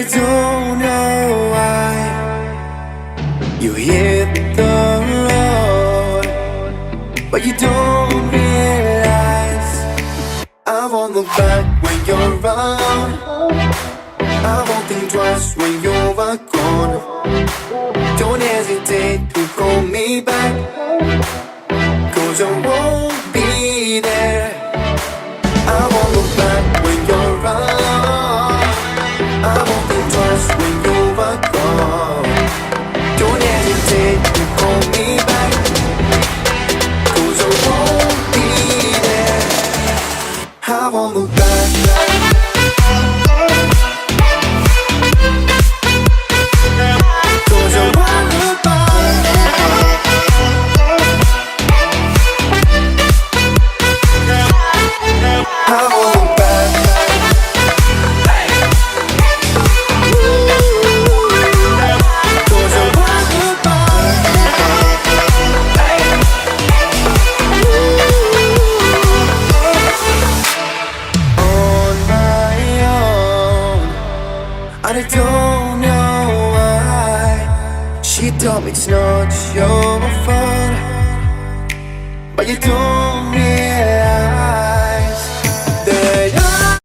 don't know why you hit the road, but you don't realize I won't look back when you're around. I won't think twice when you're gone. Don't hesitate to call me back, 'cause I won't be there. I won't look back when you're around. I won't think twice when you're gone. Don't hesitate to call me back, 'cause I won't be there. I won't look back. I don't know why she told me it's not your fault, but you don't really